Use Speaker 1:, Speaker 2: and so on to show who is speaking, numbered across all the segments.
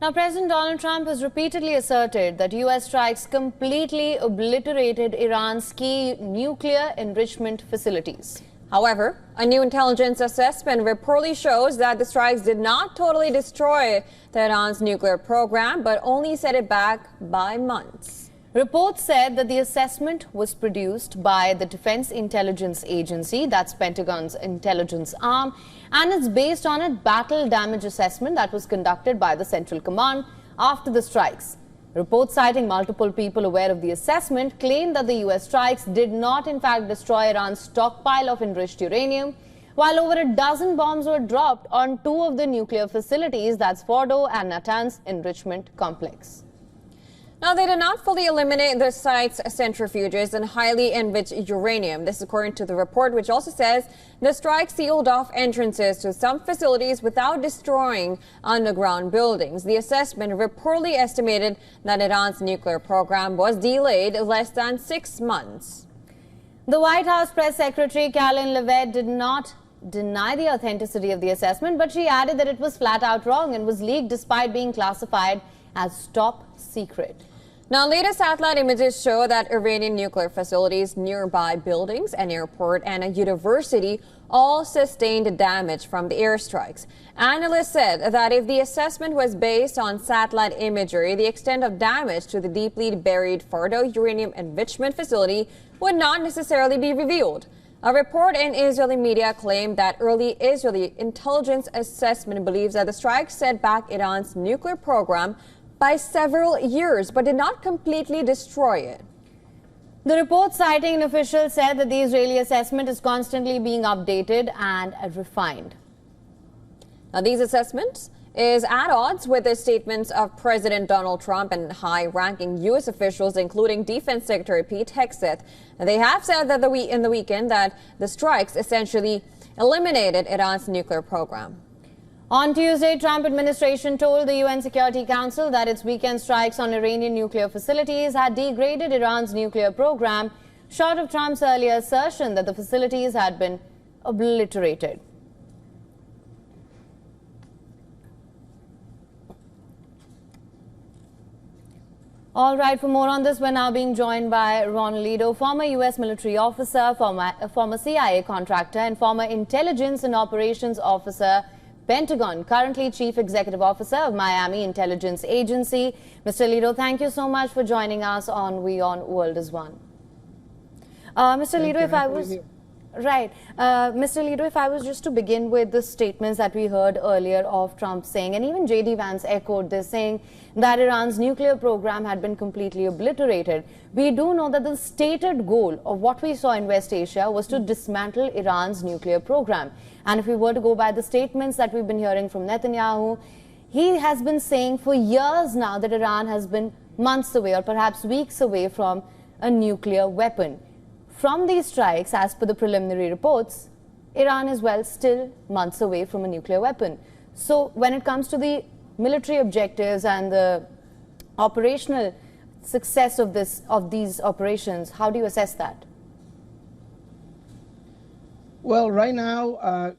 Speaker 1: Now, President Donald Trump has repeatedly asserted that U.S. strikes completely obliterated Iran's key nuclear enrichment facilities.
Speaker 2: However, a new intelligence assessment reportedly shows that the strikes did not totally destroy Tehran's nuclear program, but only set it back by months.
Speaker 1: Reports said that the assessment was produced by the Defense Intelligence Agency, that's Pentagon's intelligence arm, and it's based on a battle damage assessment that was conducted by the Central Command after the strikes. Reports citing multiple people aware of the assessment claim that the U.S. strikes did not in fact destroy Iran's stockpile of enriched uranium, while over a dozen bombs were dropped on two of the nuclear facilities, that's Fordo and Natanz enrichment complex.
Speaker 2: Now, they did not fully eliminate the site's centrifuges and highly enriched uranium. This is according to the report, which also says the strike sealed off entrances to some facilities without destroying underground buildings. The assessment reportedly estimated that Iran's nuclear program was delayed less than 6 months.
Speaker 1: The White House press secretary Karoline Leavitt did not deny the authenticity of the assessment, but she added that it was flat out wrong and was leaked despite being classified as top secret.
Speaker 2: Now, latest satellite images show that Iranian nuclear facilities, nearby buildings, an airport, and a university all sustained damage from the airstrikes. Analysts said that if the assessment was based on satellite imagery, the extent of damage to the deeply buried Fordo uranium enrichment facility would not necessarily be revealed. A report in Israeli media claimed that early Israeli intelligence assessment believes that the strike set back Iran's nuclear program by several years, but did not completely destroy it.
Speaker 1: The report citing an official said that the Israeli assessment is constantly being updated and refined.
Speaker 2: Now, these assessments is at odds with the statements of President Donald Trump and high-ranking U.S. officials, including Defense Secretary Pete Hegseth. They have said that in the weekend that the strikes essentially eliminated Iran's nuclear program.
Speaker 1: On Tuesday, Trump administration told the UN Security Council that its weekend strikes on Iranian nuclear facilities had degraded Iran's nuclear program, short of Trump's earlier assertion that the facilities had been obliterated. All right, for more on this, we're now being joined by Ron Lido, former U.S. military officer, former CIA contractor, and former intelligence and operations officer, Pentagon, currently Chief Executive Officer of Miami Intelligence Agency. Mr. Lido, thank you so much for joining us on WION World is One. Mr. Lido, if I was... Right. Mr. Lido, if I was just to begin with the statements that we heard earlier of Trump saying, and even J.D. Vance echoed this, saying that Iran's nuclear program had been completely obliterated. We do know that the stated goal of what we saw in West Asia was to dismantle Iran's nuclear program. And if we were to go by the statements that we've been hearing from Netanyahu, he has been saying for years now that Iran has been months away or perhaps weeks away from a nuclear weapon. From these strikes, as per the preliminary reports, Iran is still months away from a nuclear weapon. So when it comes to the military objectives and the operational success of these operations, how do you assess that?
Speaker 3: Well, right now,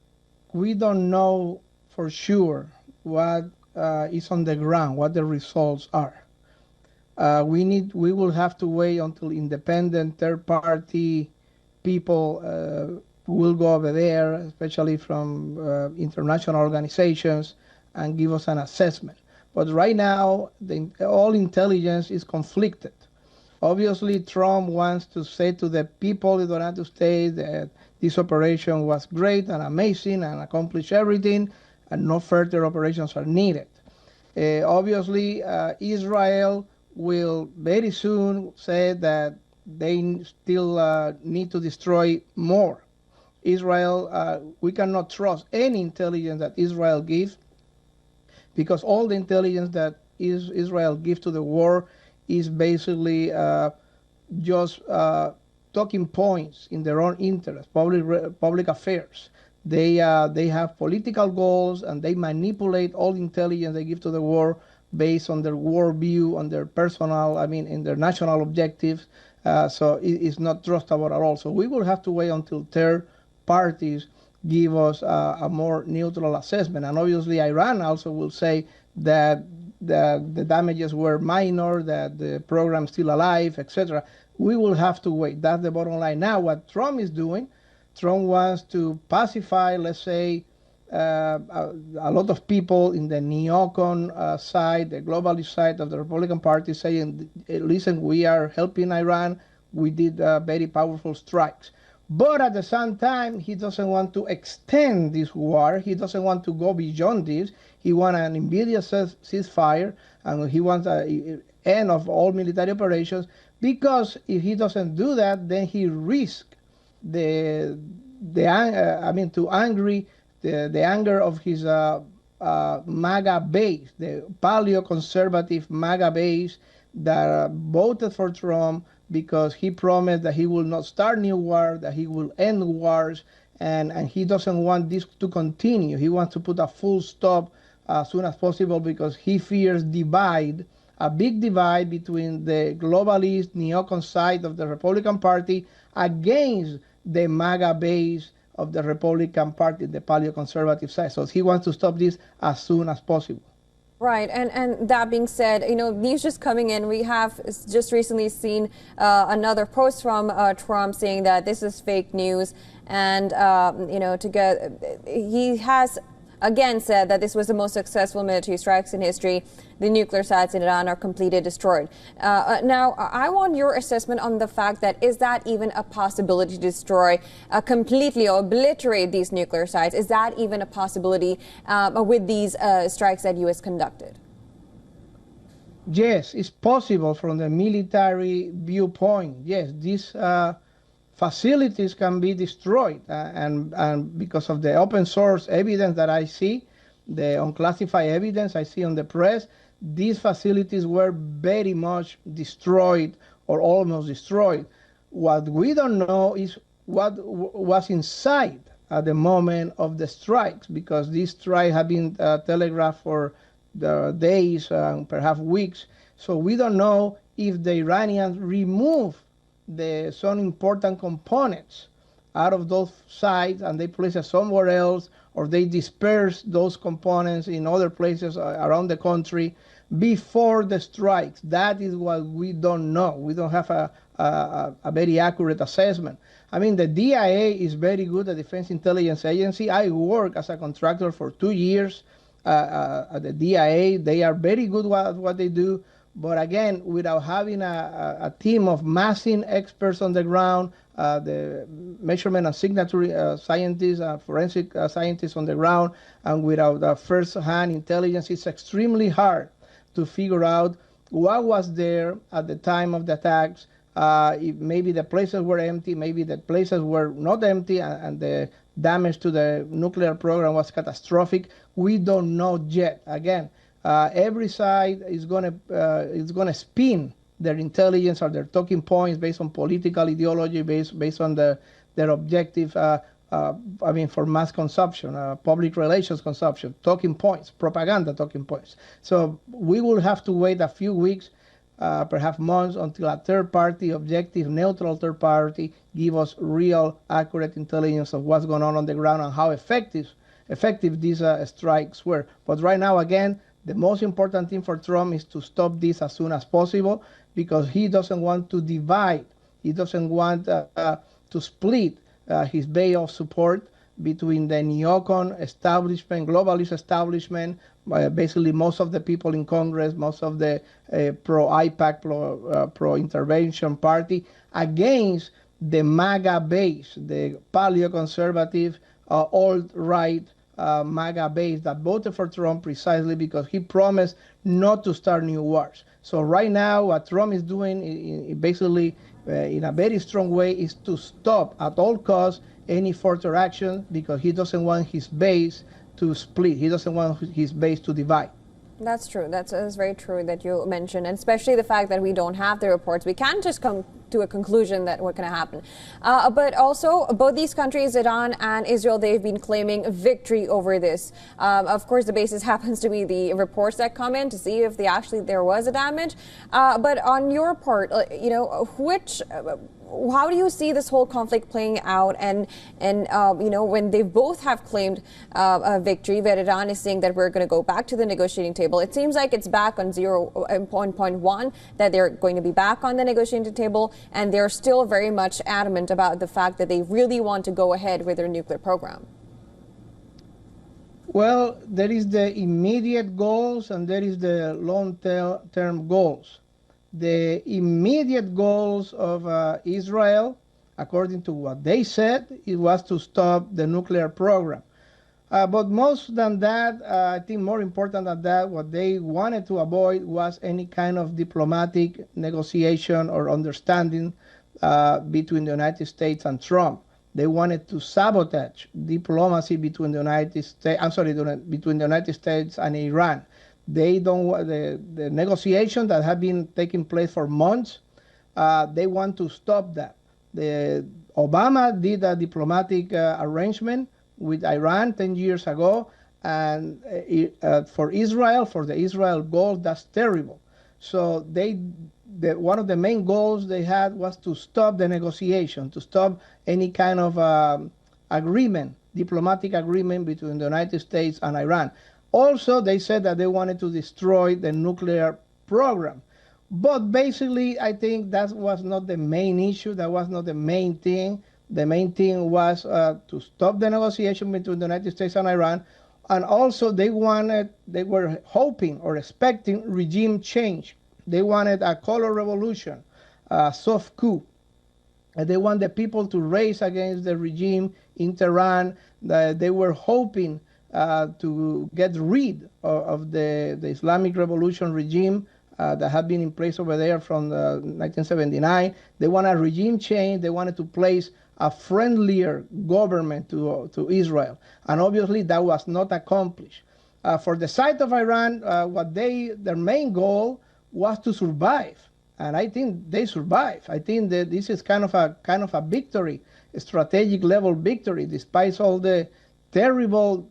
Speaker 3: we don't know for sure what is on the ground, what the results are. We will have to wait until independent third-party people will go over there, especially from international organizations, and give us an assessment. But right now, all intelligence is conflicted. Obviously, Trump wants to say to the people in the United States that this operation was great and amazing and accomplished everything, and no further operations are needed. Obviously, Israel will very soon say that they still need to destroy more. Israel, we cannot trust any intelligence that Israel gives, because all the intelligence that Israel gives to the war is basically just talking points in their own interest, public affairs. They have political goals, and they manipulate all intelligence they give to the war based on their war view, on their personal, in their national objectives. So it's not trustable at all. So we will have to wait until third parties give us a more neutral assessment. And obviously Iran also will say that the damages were minor, that the program's still alive, etc. We will have to wait. That's the bottom line. Now, what Trump is doing, Trump wants to pacify, let's say, a lot of people in the neocon side, the globalist side of the Republican Party, saying, listen, we are helping Iran. We did very powerful strikes. But at the same time, he doesn't want to extend this war. He doesn't want to go beyond this. He wants an immediate ceasefire, and he wants an end of all military operations, because if he doesn't do that, then he risks the anger of his MAGA base, the paleo-conservative MAGA base that voted for Trump, because he promised that he will not start new wars, that he will end wars, and he doesn't want this to continue. He wants to put a full stop as soon as possible, because he fears a big divide between the globalist neocon side of the Republican Party against the MAGA base of the Republican Party, the paleoconservative side. So he wants to stop this as soon as possible.
Speaker 2: Right, and that being said, news just coming in. We have just recently seen another post from Trump saying that this is fake news, and he has again said that this was the most successful military strikes in history. The nuclear sites in Iran are completely destroyed. Now, I want your assessment on the fact that is that even a possibility to destroy, completely obliterate these nuclear sites? Is that even a possibility with these strikes that U.S. conducted?
Speaker 3: Yes, it's possible from the military viewpoint. Yes, these facilities can be destroyed, and because of the open source evidence that I see, the unclassified evidence I see on the press, these facilities were very much destroyed or almost destroyed. What we don't know is what was inside at the moment of the strikes, because these strikes have been telegraphed for the days, perhaps weeks. So we don't know if the Iranians remove some important components out of those sites and they place it somewhere else, or they disperse those components in other places around the country before the strikes. That is what we don't know. We don't have a very accurate assessment. I mean, the DIA is very good, the Defense Intelligence Agency. I worked as a contractor for 2 years at the DIA. They are very good at what they do. But again, without having a team of massing experts on the ground, the measurement and signature scientists, forensic scientists on the ground, and without first-hand intelligence, it's extremely hard to figure out what was there at the time of the attacks. If maybe the places were empty, maybe the places were not empty, and the damage to the nuclear program was catastrophic. We don't know yet. Again, every side is gonna spin their intelligence or their talking points based on political ideology, based on their objective. For mass consumption, public relations consumption, talking points, propaganda talking points. So we will have to wait a few weeks, perhaps months, until a third party, objective, neutral third party, give us real, accurate intelligence of what's going on the ground and how effective these strikes were. But right now, again, the most important thing for Trump is to stop this as soon as possible, because he doesn't want to divide. He doesn't want to split his base of support between the neocon establishment, globalist establishment, basically most of the people in Congress, most of the pro-IPAC, pro-intervention party, against the MAGA base, the paleoconservative, alt-right MAGA base that voted for Trump precisely because he promised not to start new wars. So right now, what Trump is doing, basically, in a very strong way, is to stop at all costs any further action, because he doesn't want his base to split. He doesn't want his base to divide.
Speaker 2: That's true. That's very true that you mentioned, and especially the fact that we don't have the reports. We can't just come to a conclusion that what's going to happen. But also, both these countries, Iran and Israel, they've been claiming victory over this. Of course, the basis happens to be the reports that come in to see if there was a damage. But on your part, how do you see this whole conflict playing out? And when they both have claimed a victory, where Iran is saying that we're going to go back to the negotiating table, it seems like it's back on point one, that they're going to be back on the negotiating table, and they're still very much adamant about the fact that they really want to go ahead with their nuclear program.
Speaker 3: Well, there is the immediate goals and there is the long-term goals. The immediate goals of Israel, according to what they said, it was to stop the nuclear program. But most than that, I think more important than that, what they wanted to avoid was any kind of diplomatic negotiation or understanding between the United States and Trump. They wanted to sabotage diplomacy between the United States. Between the United States and Iran. They don't want the negotiations that have been taking place for months. They want to stop that. Obama did a diplomatic arrangement with Iran 10 years ago, and for Israel, for the Israel goal, that's terrible. So one of the main goals they had was to stop the negotiation, to stop any kind of agreement, diplomatic agreement between the United States and Iran. Also, they said that they wanted to destroy the nuclear program. But basically, I think that was not the main issue. That was not the main thing. The main thing was to stop the negotiation between the United States and Iran. And also, they were hoping or expecting regime change. They wanted a color revolution, a soft coup. And they want the people to race against the regime in Tehran. They were hoping to get rid of the Islamic Revolution regime that had been in place over there from 1979. They want a regime change. They wanted to place a friendlier government to Israel. And obviously that was not accomplished. For the side of Iran, their main goal was to survive. And I think they survived. I think that this is kind of a victory, a strategic level victory, despite all the terrible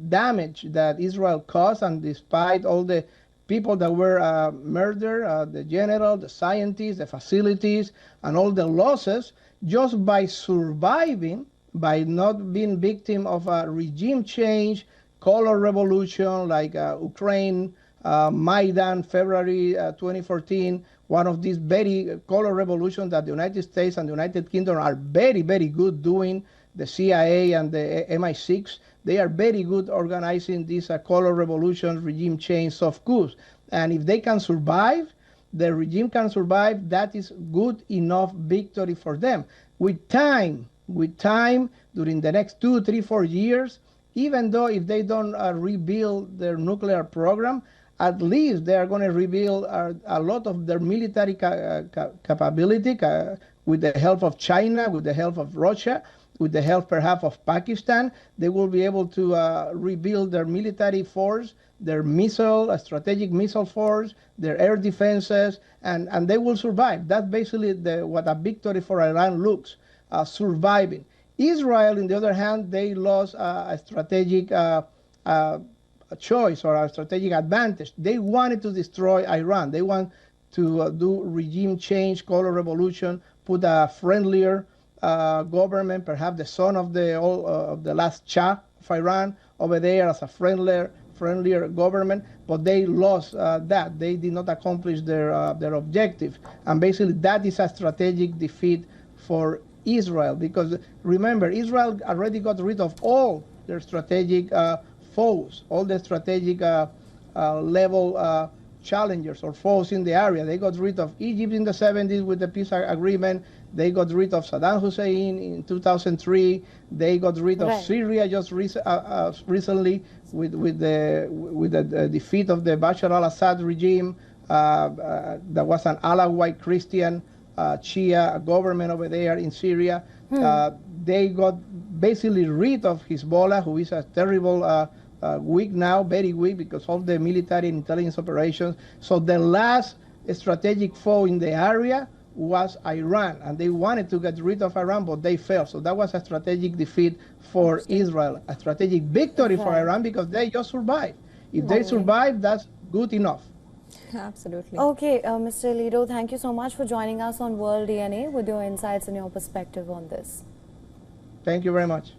Speaker 3: damage that Israel caused, and despite all the people that were murdered, the general, the scientists, the facilities, and all the losses, just by surviving, by not being victim of a regime change, color revolution like Ukraine, Maidan, February 2014, one of these very color revolutions that the United States and the United Kingdom are very, very good doing. The CIA and the MI6, they are very good organizing these color revolutions, regime change, soft coups. And if they can survive, the regime can survive, that is good enough victory for them. With time, during the next 2, 3, 4 years, even though if they don't rebuild their nuclear program, at least they are going to rebuild a lot of their military capability with the help of China, with the help of Russia, with the help perhaps of Pakistan. They will be able to rebuild their military force, their strategic missile force, their air defenses, and they will survive. That's basically what a victory for Iran looks, surviving. Israel, on the other hand, they lost a strategic choice or a strategic advantage. They wanted to destroy Iran. They want to do regime change, color revolution, put a friendlier government, perhaps the son of the last Shah of Iran over there as a friendlier government, but they lost that. They did not accomplish their objective, and basically that is a strategic defeat for Israel, because remember, Israel already got rid of all their strategic foes, all the strategic level challengers or foes in the area. They got rid of Egypt in the 70s with the peace agreement. They got rid of Saddam Hussein in 2003. They got rid of Syria just recently with the defeat of the Bashar al-Assad regime. That was an Alawite Christian Shia government over there in Syria. They got basically rid of Hezbollah, who is a terrible weak now, very weak because of the military and intelligence operations. So the last strategic foe in the area was Iran, and they wanted to get rid of Iran, but they failed. So that was a strategic defeat for Israel, a strategic victory for Iran, because they just survived. If they survive, that's good enough.
Speaker 2: Absolutely.
Speaker 1: Okay, Mr. Lido, thank you so much for joining us on World DNA with your insights and your perspective on this.
Speaker 3: Thank you very much.